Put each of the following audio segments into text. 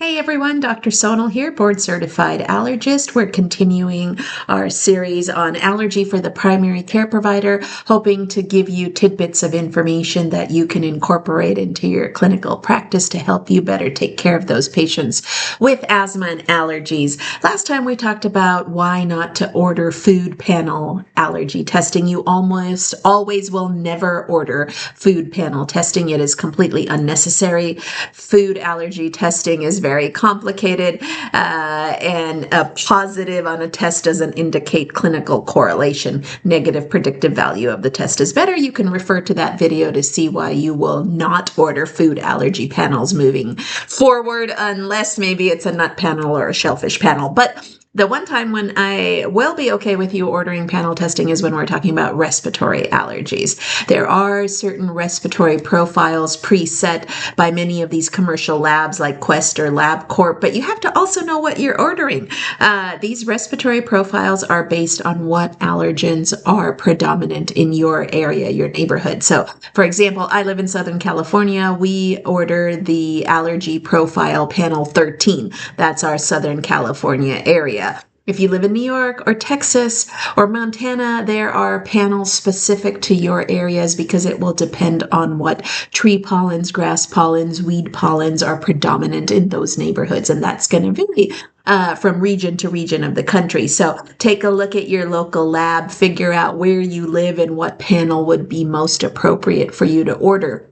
Hey everyone, Dr. Sonal here, board certified allergist. We're continuing our series on allergy for the primary care provider, hoping to give you tidbits of information that you can incorporate into your clinical practice to help you better take care of those patients with asthma and allergies. Last time we talked about why not to order food panel allergy testing. You almost always will never order food panel testing. It is completely unnecessary. Food allergy testing is very complicated, and a positive on a test doesn't indicate clinical correlation. Negative predictive value of the test is better. You can refer to that video to see why you will not order food allergy panels moving forward, unless maybe it's a nut panel or a shellfish panel. But the one time when I will be okay with you ordering panel testing is when we're talking about respiratory allergies. There are certain respiratory profiles preset by many of these commercial labs like Quest or LabCorp, but you have to also know what you're ordering. These respiratory profiles are based on what allergens are predominant in your area, your neighborhood. So, for example, I live in Southern California. We order the allergy profile panel 13. That's our Southern California area. If you live in New York or Texas or Montana, there are panels specific to your areas because it will depend on what tree pollens, grass pollens, weed pollens are predominant in those neighborhoods. And that's going to vary from region to region of the country. So take a look at your local lab, figure out where you live and what panel would be most appropriate for you to order.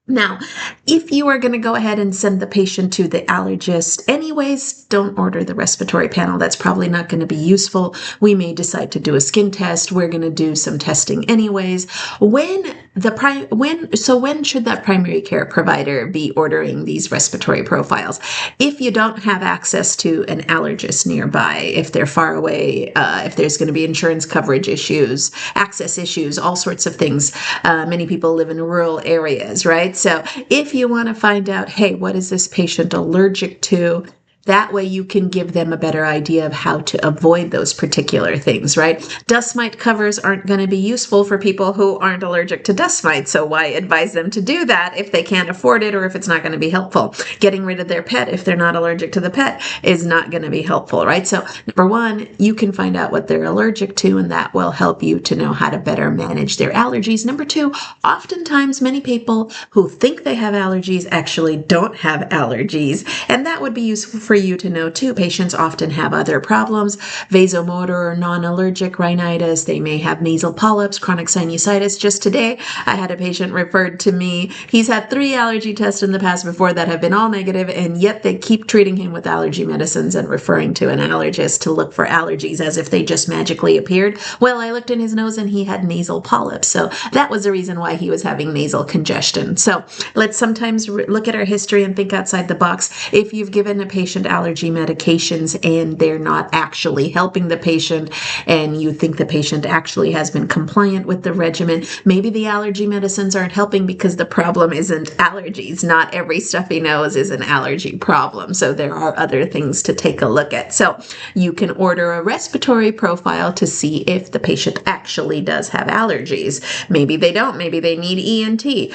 Now, if you are going to go ahead and send the patient to the allergist anyways, don't order the respiratory panel. That's probably not going to be useful. We may decide to do a skin test. We're going to do some testing anyways. When should that primary care provider be ordering these respiratory profiles? If you don't have access to an allergist nearby, if they're far away, if there's going to be insurance coverage issues, access issues, all sorts of things. Many people live in rural areas, right? So if you want to find out, hey, what is this patient allergic to? That way you can give them a better idea of how to avoid those particular things, right? Dust mite covers aren't going to be useful for people who aren't allergic to dust mites. So why advise them to do that if they can't afford it or if it's not going to be helpful? Getting rid of their pet if they're not allergic to the pet is not going to be helpful, right? So number one, you can find out what they're allergic to, and that will help you to know how to better manage their allergies. Number two, oftentimes many people who think they have allergies actually don't have allergies, and that would be useful for you to know too. Patients often have other problems, vasomotor or non-allergic rhinitis. They may have nasal polyps, chronic sinusitis. Just today, I had a patient referred to me. He's had 3 allergy tests in the past before that have been all negative, and yet they keep treating him with allergy medicines and referring to an allergist to look for allergies as if they just magically appeared. Well, I looked in his nose and he had nasal polyps. So that was the reason why he was having nasal congestion. So let's sometimes look at our history and think outside the box. If you've given a patient allergy medications and they're not actually helping the patient, and you think the patient actually has been compliant with the regimen, maybe the allergy medicines aren't helping because the problem isn't allergies. Not every stuffy nose is an allergy problem. So there are other things to take a look at. So you can order a respiratory profile to see if the patient actually does have allergies. Maybe they don't. Maybe they need ENT,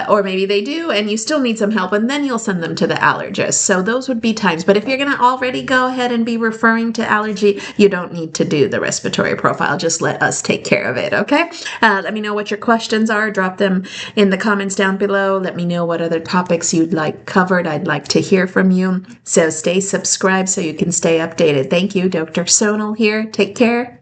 or maybe they do and you still need some help, and then you'll send them to the allergist. So those would be times. But if you're going to already go ahead and be referring to allergy, you don't need to do the respiratory profile. Just let us take care of it, okay? Let me know what your questions are. Drop them in the comments down below. Let me know what other topics you'd like covered. I'd like to hear from you. So stay subscribed so you can stay updated. Thank you. Dr. Sonal here. Take care.